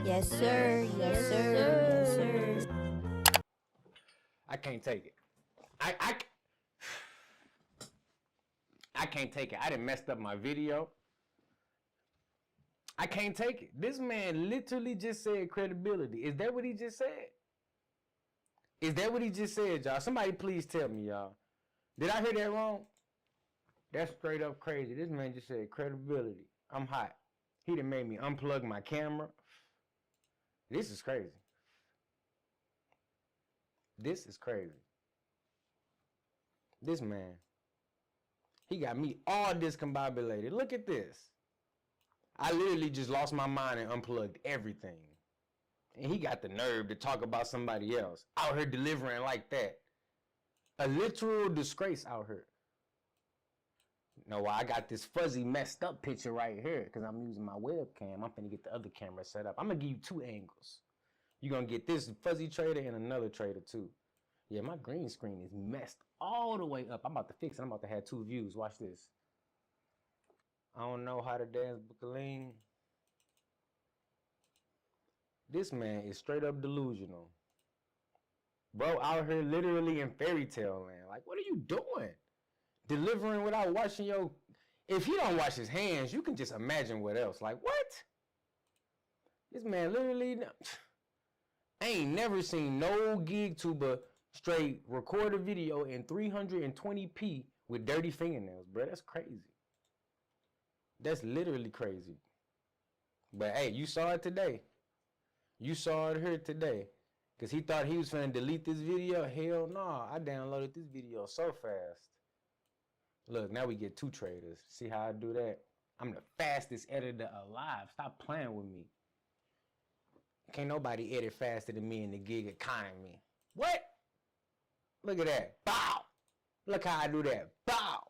Yes, sir. Yes, sir. Yes, sir. I can't take it. I can't take it. I done messed up my video. I can't take it. This man literally just said credibility. Is that what he just said? Is that what he just said, y'all? Somebody please tell me, y'all. Did I hear that wrong? That's straight up crazy. This man just said credibility. I'm hot. He done made me unplug my camera. This is crazy. This is crazy. This man, he got me all discombobulated. Look at this. I literally just lost my mind and unplugged everything. And he got the nerve to talk about somebody else out here delivering like that. A literal disgrace out here. No, I got this fuzzy messed up picture right here because I'm using my webcam. I'm finna get the other camera set up. I'm gonna give you two angles. You're gonna get this fuzzy trader and another trader too. Yeah, my green screen is messed all the way up. I'm about to fix it. I'm about to have two views. Watch this. I don't know how to dance Bookaling. This man is straight up delusional. Bro out here literally in fairy tale land. Like, what are you doing? Delivering without washing your... If he don't wash his hands, you can just imagine what else. Like, what? This man literally... I ain't never seen no gig tuber straight record a video in 320p with dirty fingernails, bro. That's crazy. That's literally crazy. But hey, you saw it today. You saw it here today. Because he thought he was finna delete this video. Hell no, I downloaded this video so fast. Look, now we get two traders. See how I do that? I'm the fastest editor alive. Stop playing with me. Can't nobody edit faster than me in the gig economy. What? Look at that. Bow. Look how I do that. Bow.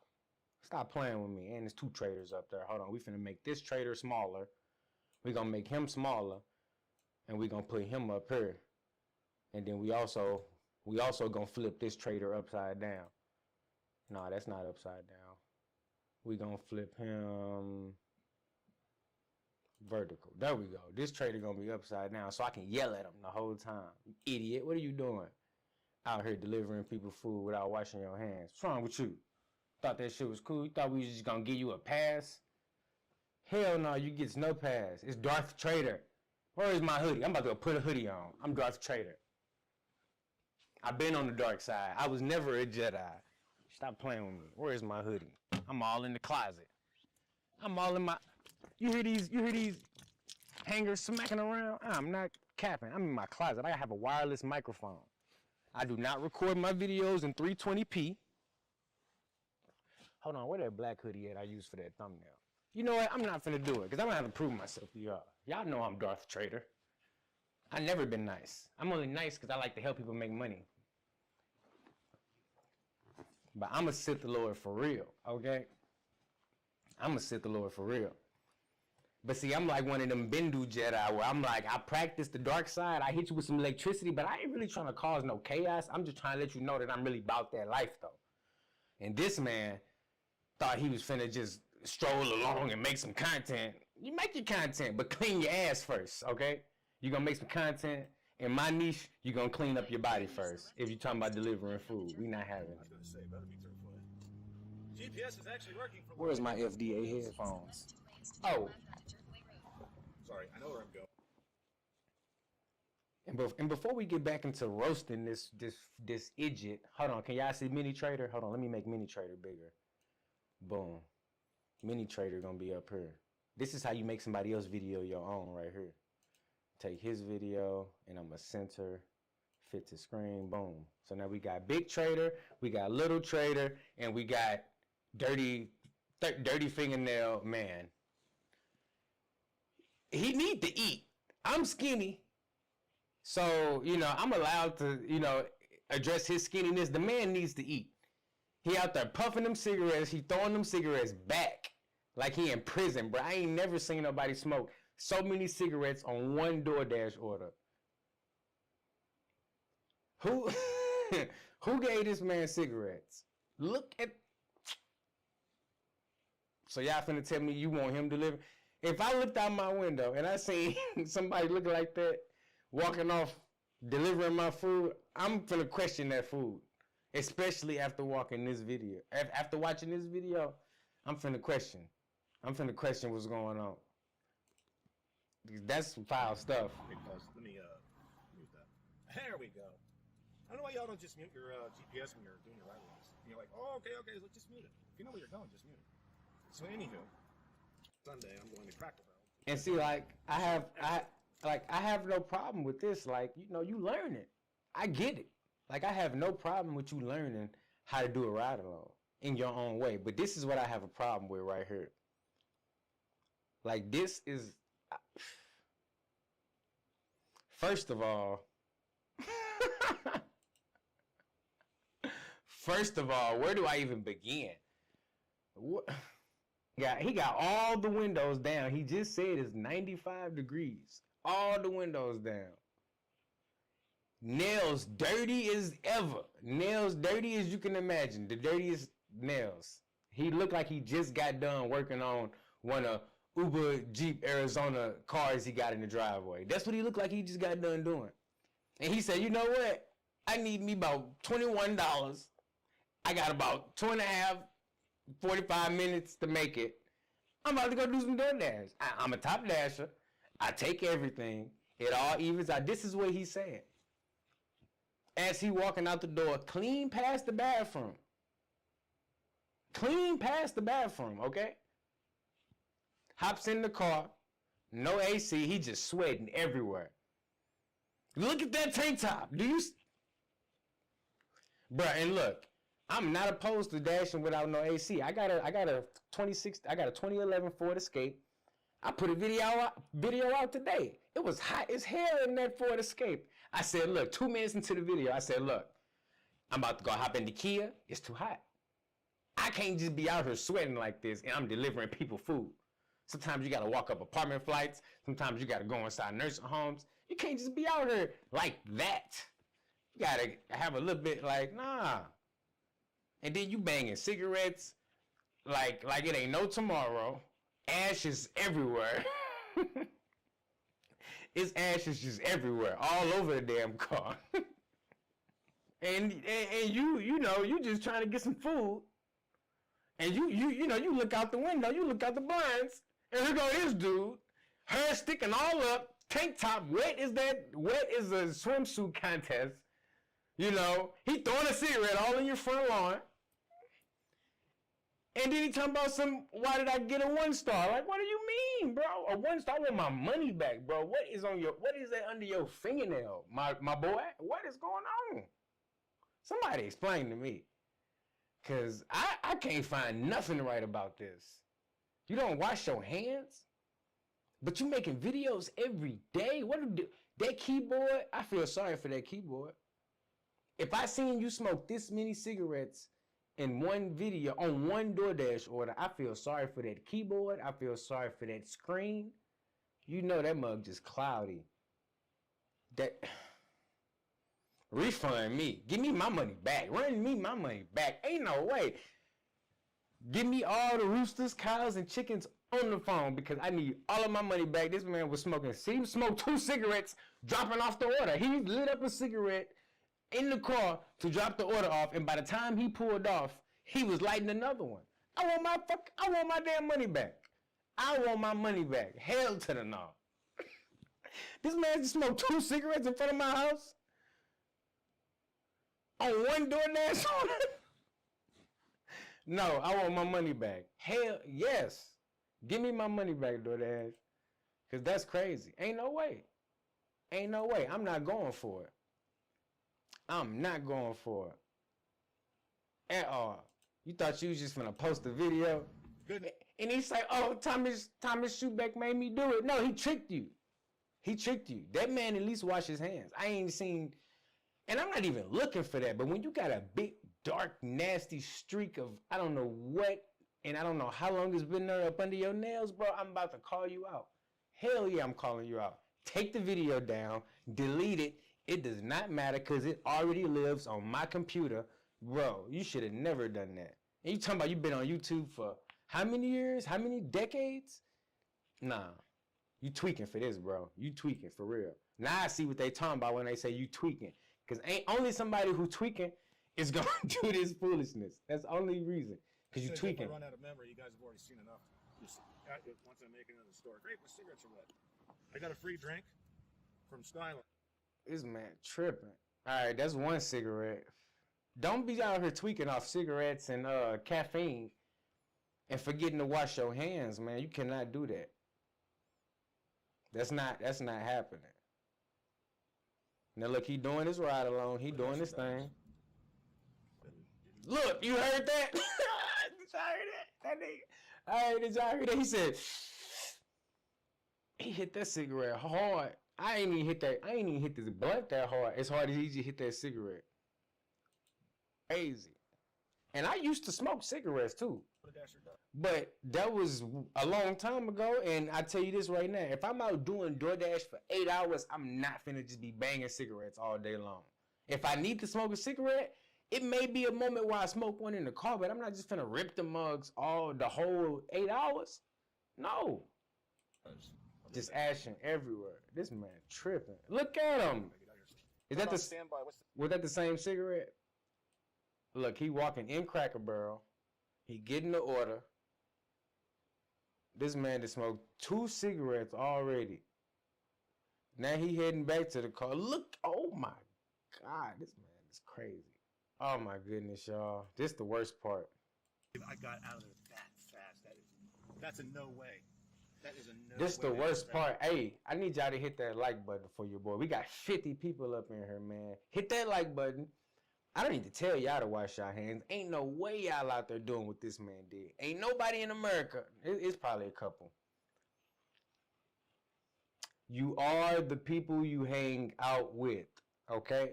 Stop playing with me. And there's two traders up there. Hold on. We finna make this trader smaller. We're gonna make him smaller. And we're gonna put him up here. And then we also gonna flip this trader upside down. No, that's not upside down. We're gonna flip him vertical. There we go. This trader gonna be upside down so I can yell at him the whole time. You idiot, what are you doing? Out here delivering people food without washing your hands. What's wrong with you? Thought that shit was cool? You thought we was just gonna give you a pass? Hell no, you get no pass. It's Darth Trader. Where is my hoodie? I'm about to go put a hoodie on. I'm Darth Trader. I've been on the dark side. I was never a Jedi. Stop playing with me. Where is my hoodie? I'm all in the closet. I'm all in my... You hear these hangers smacking around? I'm not capping. I'm in my closet. I have a wireless microphone. I do not record my videos in 320p. Hold on, where that black hoodie at I used for that thumbnail? You know what? I'm not finna do it because I'm gonna have to prove myself to y'all. Y'all know I'm Darth Trader. I never been nice. I'm only nice because I like to help people make money. But I'm a Sith Lord for real, okay? I'm a Sith Lord for real. But see, I'm like one of them Bendu Jedi where I'm like, I practice the dark side. I hit you with some electricity, but I ain't really trying to cause no chaos. I'm just trying to let you know that I'm really about that life, though. And this man thought he was finna just stroll along and make some content. You make your content, but clean your ass first, okay? You're gonna make some content. In my niche, you're gonna clean up your body first. If you're talking about delivering food, we not having it. GPS is actually working. Where's my FDA headphones? Oh. Sorry, I know where I'm going. And before we get back into roasting this idiot, hold on, can y'all see Mini Trader? Hold on, let me make Mini Trader bigger. Boom. Mini Trader gonna be up here. This is how you make somebody else's video your own right here. Take his video and I'm gonna center, fit to screen, boom. So now we got big trader, we got little trader, and we got dirty fingernail man. He need to eat. I'm skinny. So, you know, I'm allowed to, you know, address his skinniness. The man needs to eat. He out there puffing them cigarettes. He throwing them cigarettes back like he in prison, bro. I ain't never seen nobody smoke so many cigarettes on one Doordash order. Who gave this man cigarettes? Look at... So y'all finna tell me you want him to live? If I looked out my window and I seen somebody looking like that, walking off, delivering my food, I'm finna question that food. Especially after watching this video. After watching this video, I'm finna question. I'm finna question what's going on. That's some foul stuff. Hey, pause. Let me mute that. There we go. I don't know why y'all don't just mute your GPS when you're doing your ride-alongs. You're like, oh, okay, let's just mute it. If you know where you're going, just mute it. So anywho, Sunday I'm going to Cracker Barrel. And see, like I have no problem with this. Like, you know, you learn it. I get it. Like, I have no problem with you learning how to do a ride along in your own way. But this is what I have a problem with right here. Like, this is, first of all, where do I even begin? What? Yeah, he got all the windows down. He just said it's 95 degrees. All the windows down. Nails dirty as ever. Nails dirty as you can imagine. The dirtiest nails. He looked like he just got done working on one of Uber Jeep Arizona cars he got in the driveway. That's what he looked like he just got done doing. And he said, you know what? I need me about $21. I got about 2.5, 45 minutes to make it. I'm about to go do some Doordash. I'm a top dasher. I take everything. It all evens out. This is what he said. As he walking out the door, clean past the bathroom. Clean past the bathroom, okay? Hops in the car, no AC, he just sweating everywhere. Look at that tank top. Do you? Bruh, and look, I'm not opposed to dashing without no AC. I got a 2011 Ford Escape. I put a video out today. It was hot as hell in that Ford Escape. I said, look, 2 minutes into the video, I said, look, I'm about to go hop in the Kia. It's too hot. I can't just be out here sweating like this and I'm delivering people food. Sometimes you got to walk up apartment flights. Sometimes you got to go inside nursing homes. You can't just be out here like that. You got to have a little bit like, nah. And then you banging cigarettes like it ain't no tomorrow. Ashes everywhere. It's ashes just everywhere, all over the damn car. and you know, you just trying to get some food. And you know, you look out the window, you look out the blinds, and here go this dude, hair sticking all up, tank top, wet as a swimsuit contest. You know, he throwing a cigarette all in your front lawn. And then he talking about why did I get a 1 star? Like, what do you mean, bro? A 1 star? I want my money back, bro. What is that under your fingernail, my boy? What is going on? Somebody explain to me. Cause I can't find nothing right about this. You don't wash your hands, but you making videos every day. That keyboard, I feel sorry for that keyboard. If I seen you smoke this many cigarettes in one video, on one Doordash order, I feel sorry for that keyboard. I feel sorry for that screen. You know that mug just cloudy. That refund me. Give me my money back. Run me my money back. Ain't no way. Give me all the roosters, cows, and chickens on the phone because I need all of my money back. This man was smoking. He smoked 2 cigarettes, dropping off the order. He lit up a cigarette in the car to drop the order off, and by the time he pulled off, he was lighting another one. I want my damn money back. I want my money back. Hell to the no. This man just smoked 2 cigarettes in front of my house on one Doordash order. No, I want my money back. Hell yes. Give me my money back, Doordash. Because that's crazy. Ain't no way. Ain't no way. I'm not going for it. I'm not going for it. At all. You thought you was just gonna post a video? Good. And he's like, oh, Thomas Schubeck made me do it. No, he tricked you. He tricked you. That man at least washed his hands. I ain't seen, and I'm not even looking for that, but when you got a big, dark, nasty streak of, I don't know what, and I don't know how long it's been there up under your nails, bro, I'm about to call you out. Hell yeah, I'm calling you out. Take the video down, delete it. It does not matter because it already lives on my computer. Bro, you should have never done that. And you talking about you've been on YouTube for how many years? How many decades? Nah, you tweaking for this, bro. You tweaking for real. Now I see what they talking about when they say you tweaking. Because ain't only somebody who tweaking is going to do this foolishness. That's the only reason. Because you tweaking. If I run out of memory, you guys have already seen enough. Just once I make it in the store. Great, my cigarettes are wet. I got a free drink from Skyline. This man tripping. All right, that's one cigarette. Don't be out here tweaking off cigarettes and caffeine and forgetting to wash your hands, man. You cannot do that. That's not happening. Now look, he doing his ride along. He doing his thing. Look, you heard that? Did y'all hear that? That nigga. All right, did y'all hear that? He said he hit that cigarette hard. I ain't even hit this blunt that hard. As hard as he just hit that cigarette. Crazy. And I used to smoke cigarettes too. But that was a long time ago, and I tell you this right now, if I'm out doing Doordash for 8 hours, I'm not finna just be banging cigarettes all day long. If I need to smoke a cigarette, it may be a moment where I smoke one in the car, but I'm not just finna rip the mugs the whole 8 hours. No. Just ashing everywhere. This man tripping. Look at him. Was that the same cigarette? Look, he walking in Cracker Barrel. He getting the order. This man has smoked 2 cigarettes already. Now he heading back to the car. Look, oh my God, this man is crazy. Oh my goodness, y'all. This the worst part. I got out of there that fast. That's a no way. That is a no way. This the worst part. Hey, I need y'all to hit that like button for your boy. We got 50 people up in here, man. Hit that like button. I don't need to tell y'all to wash your hands. Ain't no way y'all out there doing what this man did. Ain't nobody in America. It's probably a couple. You are the people you hang out with, okay?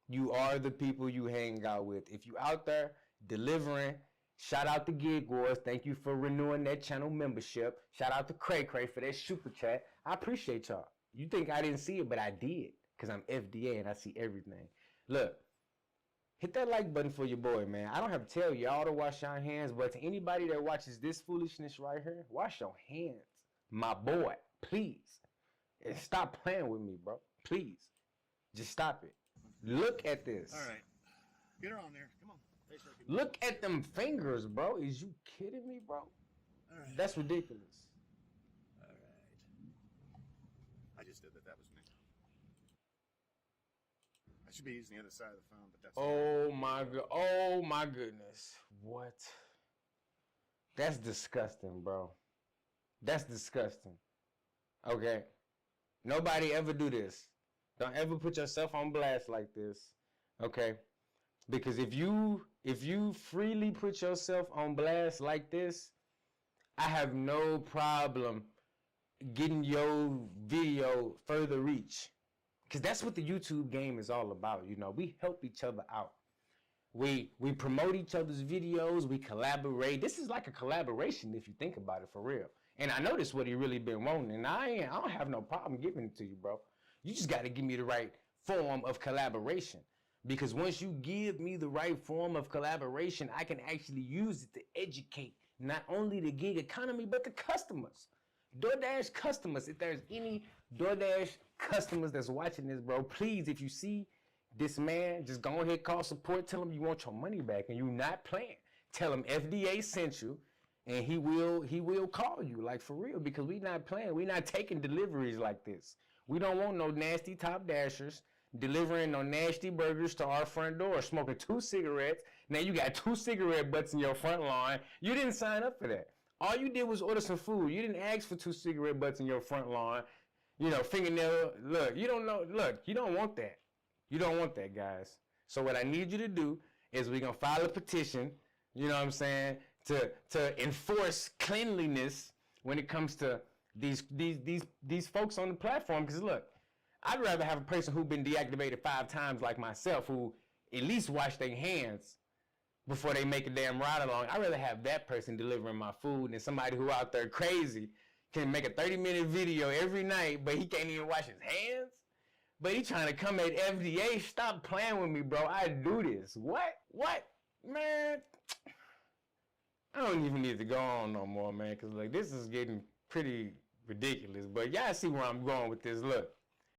You are the people you hang out with. If you out there delivering, shout out to Gig Wars. Thank you for renewing that channel membership. Shout out to Cray Cray for that super chat. I appreciate y'all. You think I didn't see it, but I did. Because I'm FDA and I see everything. Look. Hit that like button for your boy, man. I don't have to tell y'all to wash your hands, but to anybody that watches this foolishness right here, wash your hands. My boy, please. And stop playing with me, bro. Please. Just stop it. Look at this. All right. Get her on there. Come on. Look at them fingers, bro. Is you kidding me, bro? All right. That's ridiculous. All right. I just did that. That was me. I should be using the other side of the phone, but that's... Oh my goodness. What? That's disgusting, bro. That's disgusting. Okay? Nobody ever do this. Don't ever put yourself on blast like this. Okay? Because if you freely put yourself on blast like this, I have no problem getting your video further reach. Because that's what the YouTube game is all about. You know, we help each other out. We promote each other's videos. We collaborate. This is like a collaboration if you think about it for real. And I know this is what he really been wanting. And I don't have no problem giving it to you, bro. You just got to give me the right form of collaboration. Because once you give me the right form of collaboration, I can actually use it to educate not only the gig economy, but the customers. Doordash customers. If there's any Doordash customers that's watching this, bro, please, if you see this man, just go ahead, call support, tell him you want your money back and you're not playing. Tell him FDA sent you and he will call you, like for real, because we not playing. We not taking deliveries like this. We don't want no nasty top dashers delivering no nasty burgers to our front door, smoking 2 cigarettes. Now you got 2 cigarette butts in your front lawn. You didn't sign up for that. All you did was order some food. You didn't ask for 2 cigarette butts in your front lawn. You know, fingernail. Look, you don't know. Look, you don't want that. You don't want that, guys. So what I need you to do is we're going to file a petition, you know what I'm saying, to enforce cleanliness when it comes to these folks on the platform. Because look, I'd rather have a person who's been deactivated 5 times like myself, who at least wash their hands before they make a damn ride along. I'd rather have that person delivering my food than somebody who out there crazy can make a 30-minute video every night, but he can't even wash his hands. But he trying to come at FDA. Stop playing with me, bro. I do this. What? Man, I don't even need to go on no more, man, because like this is getting pretty ridiculous. But y'all see where I'm going with this. Look,